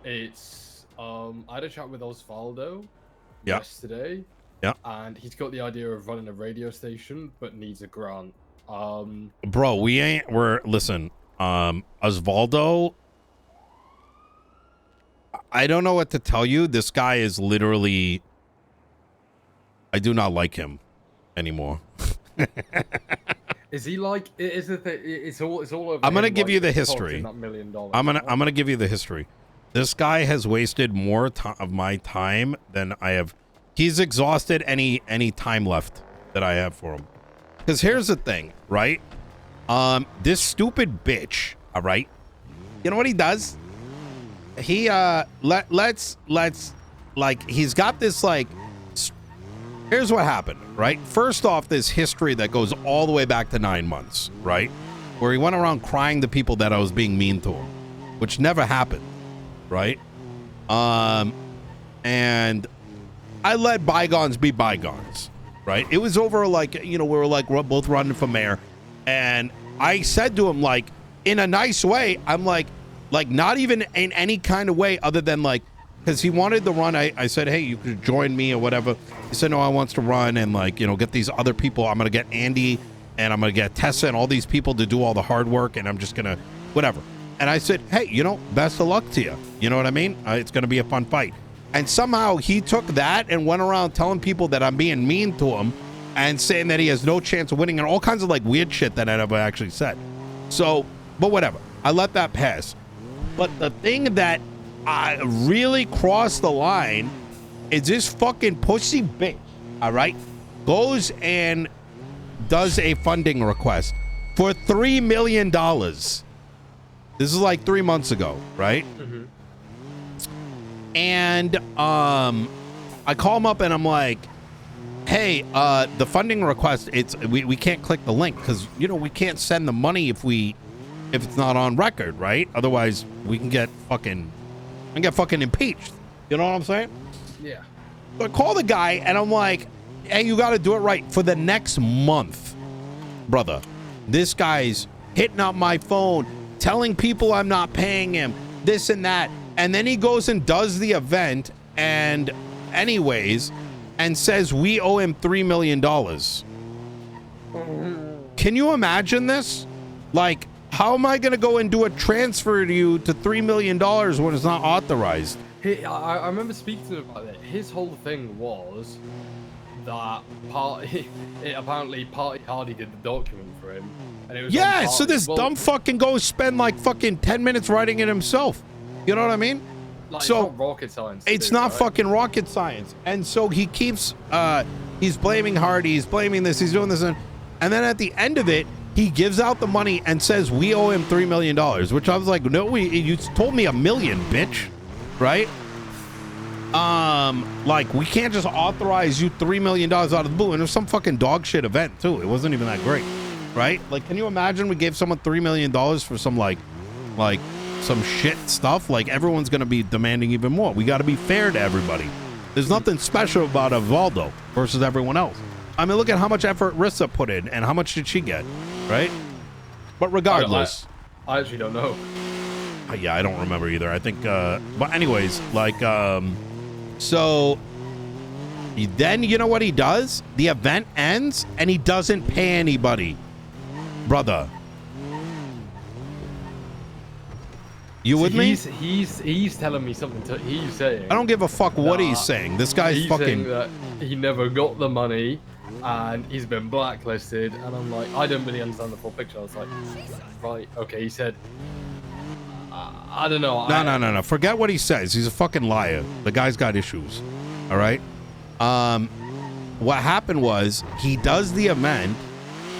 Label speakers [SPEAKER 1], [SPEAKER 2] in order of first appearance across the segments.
[SPEAKER 1] It's I had a chat with Osvaldo
[SPEAKER 2] Yeah.
[SPEAKER 1] yesterday.
[SPEAKER 2] Yeah.
[SPEAKER 1] And he's got the idea of running a radio station, but needs a grant.
[SPEAKER 2] Bro, listen, Osvaldo, I don't know what to tell you. This guy is literally, I do not like him anymore.
[SPEAKER 1] Is he like? Is the thing? It's all over.
[SPEAKER 2] I'm gonna
[SPEAKER 1] him,
[SPEAKER 2] give
[SPEAKER 1] like,
[SPEAKER 2] you the
[SPEAKER 1] posting
[SPEAKER 2] history.
[SPEAKER 1] That $1 million.
[SPEAKER 2] I'm gonna give you the history. This guy has wasted more of my time than I have. He's exhausted any time left that I have for him. Because here's the thing, right? This stupid bitch, all right? You know what he does? He let's like, he's got this, like, here's what happened, right? First off, this history that goes all the way back to 9 months, right? Where he went around crying to people that I was being mean to him, which never happened, right? And I let bygones be bygones, right? It was over, like, you know, we were like, we're both running for mayor, and I said to him, like, in a nice way, I'm like not even in any kind of way other than, like, because he wanted to run. I said, hey, you could join me or whatever. He said, no, I wants to run and, like, you know, get these other people. I'm gonna get Andy and I'm gonna get Tessa and all these people to do all the hard work, and I'm just gonna whatever. And I said, hey, you know, best of luck to you. You know what I mean? It's gonna be a fun fight. And somehow he took that and went around telling people that I'm being mean to him and saying that he has no chance of winning and all kinds of, like, weird shit that I never actually said. So, but whatever. I let that pass. But the thing that really crossed the line is this fucking pussy bitch, all right, goes and does a funding request for $3 million. This is like 3 months ago, right?
[SPEAKER 1] Mm-hmm.
[SPEAKER 2] And I call him up and I'm like, hey, the funding request, we can't click the link because, you know, we can't send the money if it's not on record, right? Otherwise we can get fucking impeached. You know what I'm saying?
[SPEAKER 1] Yeah.
[SPEAKER 2] So I call the guy and I'm like, hey, you got to do it right for the next month, brother. This guy's hitting up my phone, telling people I'm not paying him, this and that. And then he goes and does the event and anyways, and says we owe him $3 million. Can you imagine this? Like, how am I going to go and do a transfer to you to $3 million when it's not authorized?
[SPEAKER 1] I remember speaking to him about it. His whole thing was that apparently Party Hardy did the document for him. And it was
[SPEAKER 2] yeah, so this dumb fucking goes spend like fucking 10 minutes writing it himself. You know what I mean?
[SPEAKER 1] Like,
[SPEAKER 2] so
[SPEAKER 1] it's not rocket science.
[SPEAKER 2] It's not fucking rocket science. And so he keeps, he's blaming Hardy, he's blaming this, he's doing this. And then at the end of it, he gives out the money and says we owe him $3 million, which I was like, no, you told me $1 million, bitch. Right? Like, we can't just authorize you $3 million out of the blue. And it was some fucking dog shit event too. It wasn't even that great. Right? Like, can you imagine we gave someone $3 million for some like some shit stuff? Like, everyone's gonna be demanding even more. We got to be fair to everybody. There's nothing special about Osvaldo versus everyone else. I mean, look at how much effort Rissa put in and how much did she get, right? But regardless,
[SPEAKER 1] I actually don't know.
[SPEAKER 2] Yeah, I don't remember either. I think but anyways, like so then you know what he does? The event ends and he doesn't pay anybody. Brother, you with me?
[SPEAKER 1] He's telling me something. He's saying.
[SPEAKER 2] I don't give a fuck what he's saying. This guy's fucking.
[SPEAKER 1] Saying that he never got the money, and he's been blacklisted. And I'm like, I don't really understand the full picture. I was like, right, okay. He said, I don't know.
[SPEAKER 2] No. Forget what he says. He's a fucking liar. The guy's got issues. All right. What happened was he does the event,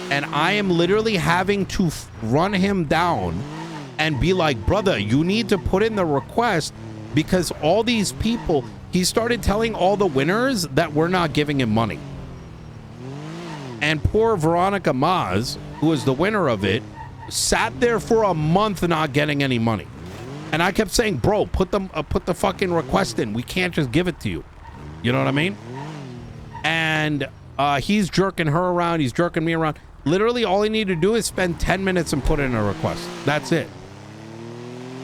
[SPEAKER 2] and I am literally having to run him down and be like, brother, you need to put in the request because all these people, he started telling all the winners that we're not giving him money. And poor Veronica Maz, who was the winner of it, sat there for a month not getting any money. And I kept saying, bro, put the fucking request in. We can't just give it to you. You know what I mean? And he's jerking her around. He's jerking me around. Literally, all he needed to do is spend 10 minutes and put in a request. That's it.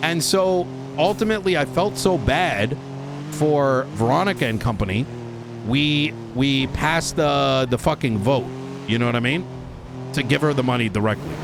[SPEAKER 2] And so ultimately I felt so bad for Veronica and company. We passed the fucking vote. You know what I mean? To give her the money directly.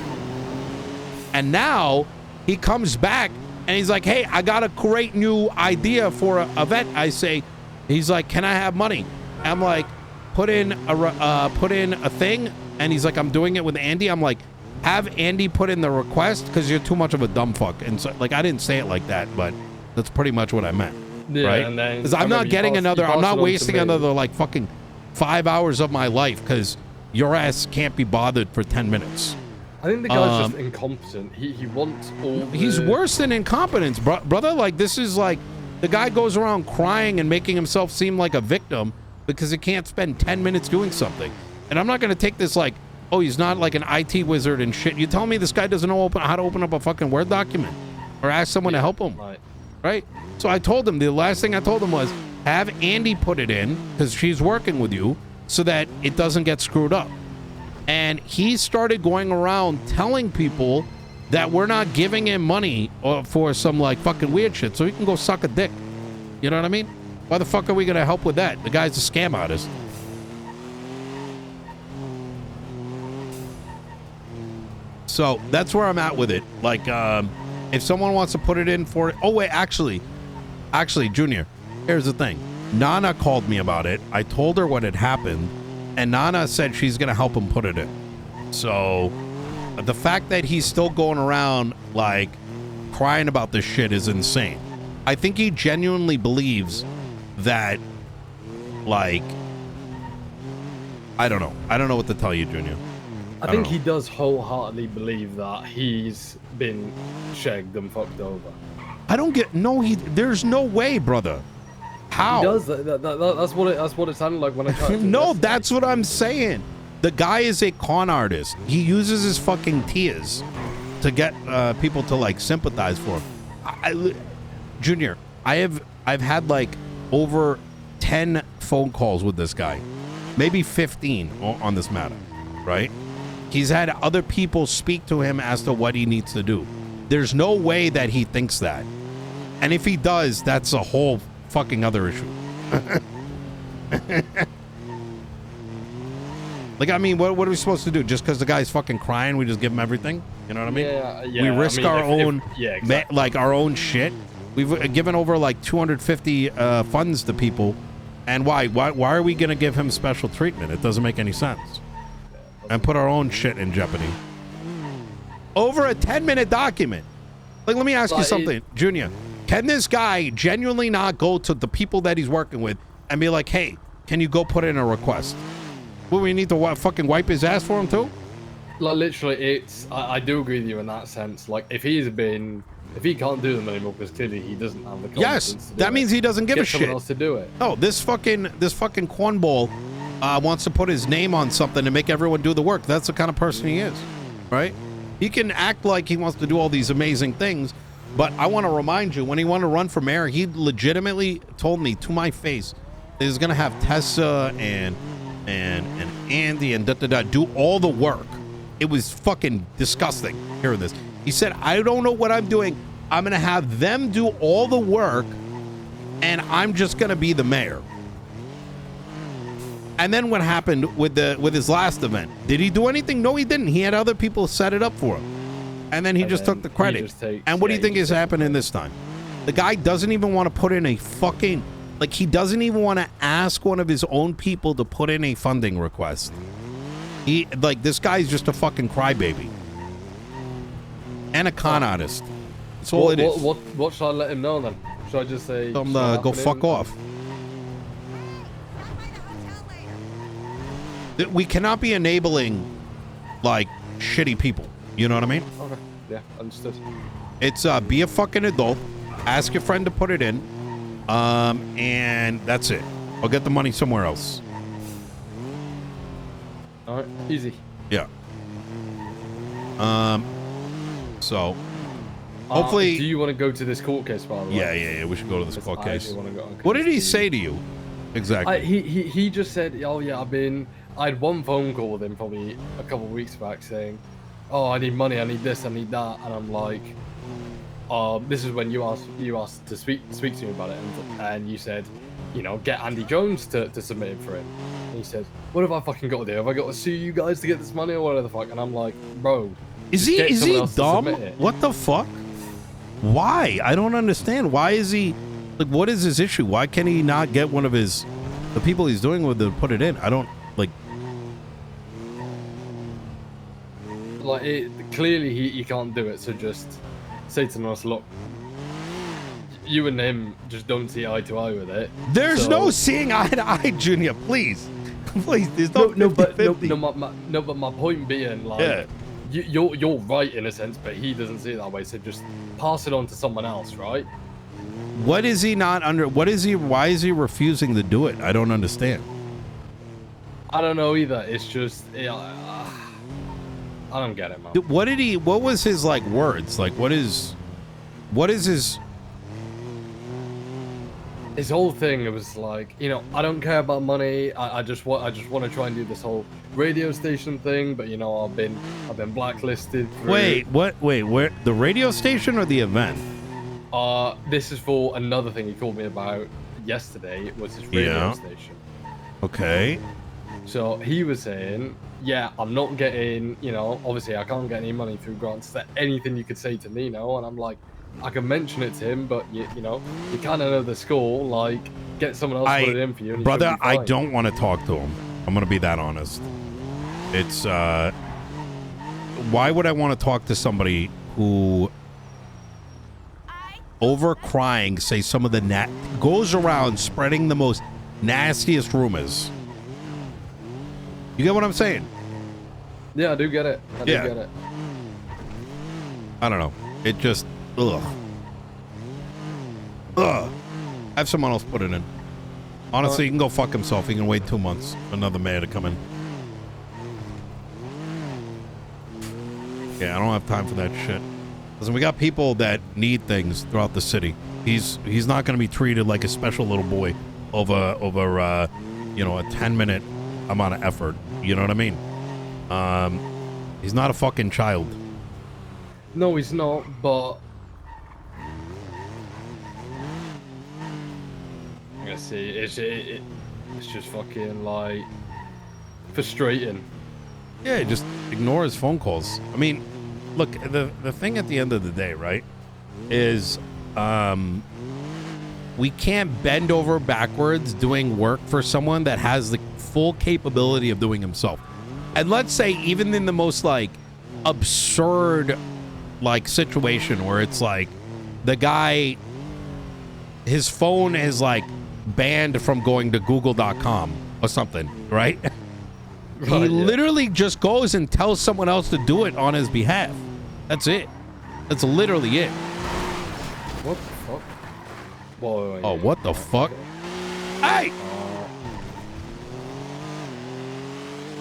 [SPEAKER 2] And now he comes back and he's like, hey, I got a great new idea for an event. I say, he's like, can I have money? I'm like, put in a thing. And he's like, I'm doing it with Andy. I'm like, have Andy put in the request because you're too much of a dumb fuck. And so, like, I didn't say it like that, but that's pretty much what I meant.
[SPEAKER 1] Yeah,
[SPEAKER 2] right?
[SPEAKER 1] And then
[SPEAKER 2] Because I'm not getting another, I'm not wasting
[SPEAKER 1] me.
[SPEAKER 2] another like fucking 5 hours of my life because your ass can't be bothered for 10 minutes.
[SPEAKER 1] I think the guy's just incompetent. He wants all.
[SPEAKER 2] He's worse than incompetence, brother. Like, this is like the guy goes around crying and making himself seem like a victim because he can't spend 10 minutes doing something. And I'm not going to take this like, oh, he's not like an IT wizard and shit. You tell me this guy doesn't know how to open up a fucking Word document or ask someone to help him. Right? So I told him, the last thing I told him was, have Andy put it in because she's working with you so that it doesn't get screwed up. And he started going around telling people that we're not giving him money for some like fucking weird shit so he can go suck a dick. You know what I mean? Why the fuck are we going to help with that? The guy's a scam artist. So that's where I'm at with it. Like, if someone wants to put it in for it. Oh, wait, actually, Junior, here's the thing. Nana called me about it. I told her what had happened, and Nana said she's going to help him put it in. So the fact that he's still going around, like, crying about this shit is insane. I think he genuinely believes that, like, I don't know. I don't know what to tell you, Junior.
[SPEAKER 1] I think he does wholeheartedly believe that he's been shagged and fucked over.
[SPEAKER 2] I don't get there's no way, brother. How?
[SPEAKER 1] He does. That's what it sounded like when I tried to
[SPEAKER 2] No, that's what I'm saying. The guy is a con artist. He uses his fucking tears to get people to like sympathize for him. Junior, I've had like over 10 phone calls with this guy, maybe 15 on this matter, right? He's had other people speak to him as to what he needs to do. There's no way that he thinks that. And if he does, that's a whole fucking other issue. Like, I mean, what are we supposed to do? Just because the guy's fucking crying, we just give him everything? You know what I mean?
[SPEAKER 1] Yeah.
[SPEAKER 2] We risk our own,
[SPEAKER 1] exactly.
[SPEAKER 2] like our own shit. We've given over like 250 funds to people. And why are we going to give him special treatment? It doesn't make any sense. And put our own shit in jeopardy over a 10-minute document. Like, let me ask you something, Junior. Can this guy genuinely not go to the people that he's working with and be like, hey, can you go put in a request? Will we need to fucking wipe his ass for him too?
[SPEAKER 1] Like, literally, I do agree with you in that sense. Like, if he can't do them anymore because clearly he doesn't have the confidence to do
[SPEAKER 2] that means he doesn't give a shit.
[SPEAKER 1] Someone else to do it.
[SPEAKER 2] No, this fucking cornball wants to put his name on something and make everyone do the work. That's the kind of person he is, right? He can act like he wants to do all these amazing things, but I want to remind you, when he wanted to run for mayor, he legitimately told me to my face that he's going to have Tessa and Andy and do all the work. It was fucking disgusting hearing this. He said, I don't know what I'm doing. I'm going to have them do all the work, and I'm just going to be the mayor. And then what happened with his last event? Did he do anything? No, he didn't. He had other people set it up for him. And then he just took the credit. And what do you think is happening this time? The guy doesn't even want to put in a fucking... Like, he doesn't even want to ask one of his own people to put in a funding request. This guy's just a fucking crybaby. And a con artist. That's all it is.
[SPEAKER 1] What should I let him know then? Should I just say...
[SPEAKER 2] Go fuck off. We cannot be enabling, like, shitty people. You know what I mean?
[SPEAKER 1] Okay. Yeah, understood.
[SPEAKER 2] It's be a fucking adult. Ask your friend to put it in. And that's it. I'll get the money somewhere else.
[SPEAKER 1] All right. Easy.
[SPEAKER 2] Yeah. So, hopefully...
[SPEAKER 1] do you want to go to this court case, by the way?
[SPEAKER 2] Yeah. We should go to this court case.
[SPEAKER 1] Go
[SPEAKER 2] What did he say to you? Exactly.
[SPEAKER 1] He just said, oh, yeah, I had one phone call with him probably a couple of weeks back saying, oh, I need money, I need this, I need that. And I'm like, this is when you asked to speak to me about it, and you said, get Andy Jones to submit it for him. And he said, what have I fucking got to do? Have I got to sue you guys to get this money or whatever the fuck? And I'm like, bro,
[SPEAKER 2] is he dumb? What the fuck? Why? I don't understand. Why is he like? What is his issue? Why can he not get one of the people he's doing with to put it in? I don't like.
[SPEAKER 1] Clearly he can't do it. So just say to us, look, you and him just don't see eye to eye with it.
[SPEAKER 2] There's no seeing eye to eye, Junior. Please, please. There's no
[SPEAKER 1] but my point being, like, yeah. You're right in a sense, but he doesn't see it that way. So just pass it on to someone else, right?
[SPEAKER 2] What is he not under? What is he? Why is he refusing to do it? I don't understand.
[SPEAKER 1] I don't know either. It's just, I don't get it, man.
[SPEAKER 2] What did he? What was his like words? Like, what is his?
[SPEAKER 1] His whole thing, it was like, I don't care about money. I just want to try and do this whole radio station thing, but I've been blacklisted.
[SPEAKER 2] Wait, what? Wait, where? The radio station or the event?
[SPEAKER 1] This is for another thing he called me about yesterday. It was his radio station.
[SPEAKER 2] Okay.
[SPEAKER 1] So he was saying, yeah, I'm not getting, obviously I can't get any money through grants. Is there anything you could say to Nino? And I'm like, I can mention it to him, but you kind of know the score. Like, get someone else to put it in for you. And
[SPEAKER 2] brother, I don't want to talk to him. I'm gonna be that honest. It's why would I want to talk to somebody who over crying, say some of the goes around spreading the most nastiest rumors? You get what I'm saying?
[SPEAKER 1] Yeah, I do get it. I do get it.
[SPEAKER 2] I don't know. It just ugh. Have someone else put it in. Honestly, he can go fuck himself. He can wait 2 months for another mayor to come in. Yeah, I don't have time for that shit. Listen, we got people that need things throughout the city. He's not going to be treated like a special little boy over a 10-minute amount of effort. You know what I mean? He's not a fucking child.
[SPEAKER 1] No, he's not, but I see, it's just fucking like frustrating.
[SPEAKER 2] Yeah, just ignore his phone calls. I mean, look, the thing at the end of the day, right, is we can't bend over backwards doing work for someone that has the full capability of doing himself. And let's say even in the most like absurd like situation where it's like the guy, his phone is like banned from going to google.com or something, right? He literally just goes and tells someone else to do it on his behalf. That's it. That's literally it.
[SPEAKER 1] What the fuck? Whoa,
[SPEAKER 2] oh, what the fuck? Hey!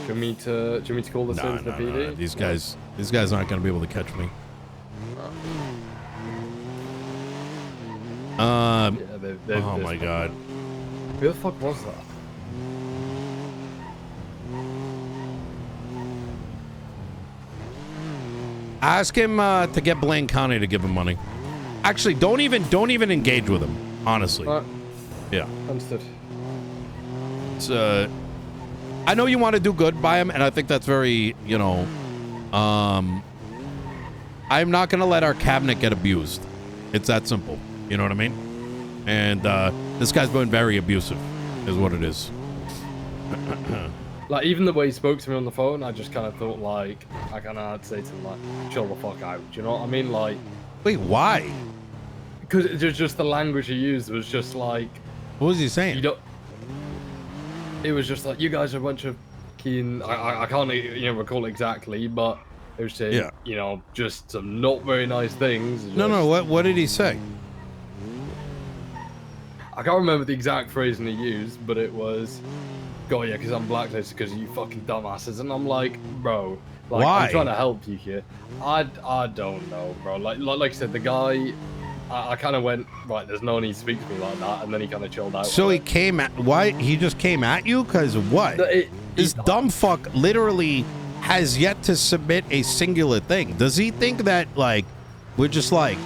[SPEAKER 1] Do you want me to call this into the PD?
[SPEAKER 2] No. These guys aren't going to be able to catch me.
[SPEAKER 1] Yeah,
[SPEAKER 2] oh my god.
[SPEAKER 1] Who the fuck was that?
[SPEAKER 2] Ask him to get Blaine County to give him money. Actually, don't even engage with him. Honestly. Yeah.
[SPEAKER 1] Understood.
[SPEAKER 2] It's I know you want to do good by him, and I think that's very, I'm not gonna let our cabinet get abused. It's that simple. You know what I mean? And this guy's been very abusive, is what it is.
[SPEAKER 1] Like, even the way he spoke to me on the phone, I just kind of thought, like, I kind of had to say to him, like, chill the fuck out. Do you know what I mean? Like,
[SPEAKER 2] wait, why?
[SPEAKER 1] Because it's just the language he used was just like.
[SPEAKER 2] What was he saying?
[SPEAKER 1] It was just like, you guys are a bunch of keen. I can't recall exactly, but it was saying, just some not very nice things. Just,
[SPEAKER 2] no. What did he say?
[SPEAKER 1] I can't remember the exact phrasing he used, but it was, "God, yeah, because I'm blacklisted because of you fucking dumbasses." And I'm like, bro, like,
[SPEAKER 2] why?
[SPEAKER 1] I'm trying to help you here. I don't know, bro. Like I said, the guy, I kind of went, right, there's no need to speak to me like that, and then he kind of chilled out.
[SPEAKER 2] So he came at, why? He just came at you? Because what? This dumb fuck literally has yet to submit a singular thing. Does he think that, like, we're just like,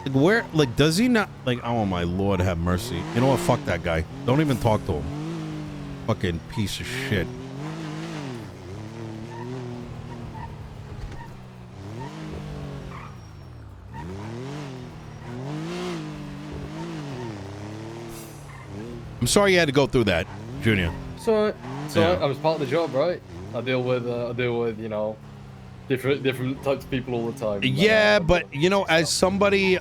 [SPEAKER 2] Like, where, like, does he not, like, oh my Lord, have mercy. You know what? Fuck that guy. Don't even talk to him. Fucking piece of shit. I'm sorry you had to go through that, Junior.
[SPEAKER 1] So
[SPEAKER 2] Yeah.
[SPEAKER 1] I was part of the job, right? I deal with you know, different types of people all the time.
[SPEAKER 2] Yeah, but you know, as somebody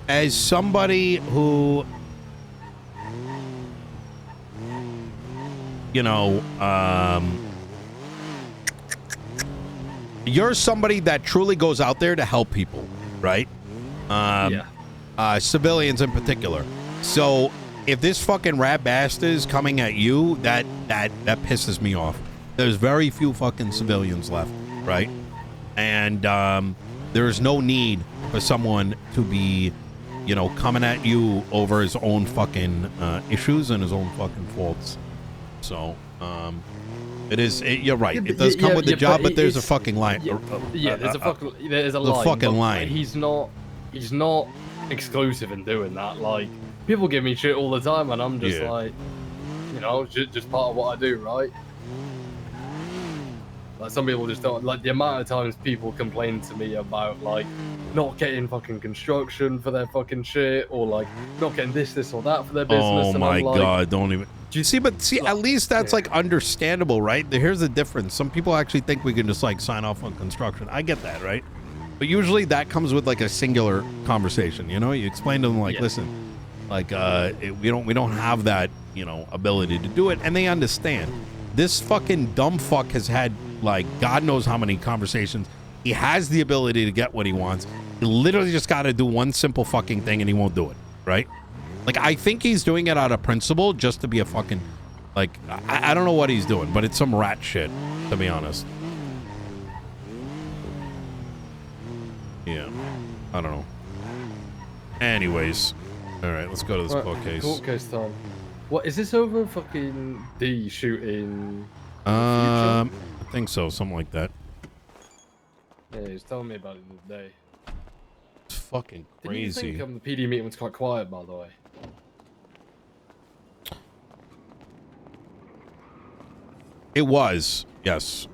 [SPEAKER 2] as somebody who, you know, you're somebody that truly goes out there to help people, right?
[SPEAKER 1] Yeah.
[SPEAKER 2] Civilians in particular. So if this fucking rat bastard is coming at you, that pisses me off. There's very few fucking civilians left, right? And there's no need for someone to be, you know, coming at you over his own fucking issues and his own fucking faults. So you're right. It does come with the job, but there's a fucking line.
[SPEAKER 1] There's a line.
[SPEAKER 2] Fucking line.
[SPEAKER 1] He's not exclusive in doing that. Like, people give me shit all the time, and I'm just like, you know, just part of what I do, right? Like, some people just don't, like, the amount of times people complain to me about, like, not getting fucking construction for their fucking shit, or, like, not getting this or that for their business.
[SPEAKER 2] Oh my
[SPEAKER 1] and I'm like,
[SPEAKER 2] God, don't even. Do you see? But see, at least that's like understandable, right? Here's the difference. Some people actually think we can just like sign off on construction. I get that, right? But usually that comes with like a singular conversation. You know, you explain to them like, listen, like we don't have that, you know, ability to do it, and they understand. This fucking dumb fuck has had like God knows how many conversations. He has the ability to get what he wants. He literally just got to do one simple fucking thing, and he won't do it, right? Like, I think he's doing it out of principle just to be a fucking, like, I don't know what he's doing, but it's some rat shit, to be honest. Yeah. I don't know. Anyways. All right, let's go to this court case.
[SPEAKER 1] Court case time. What, is this over fucking D shooting?
[SPEAKER 2] I think so, something like that.
[SPEAKER 1] Yeah, he was telling me about it the other day.
[SPEAKER 2] It's fucking crazy.
[SPEAKER 1] Didn't you think the PD meeting was quite quiet, by the way?
[SPEAKER 2] It was, yes.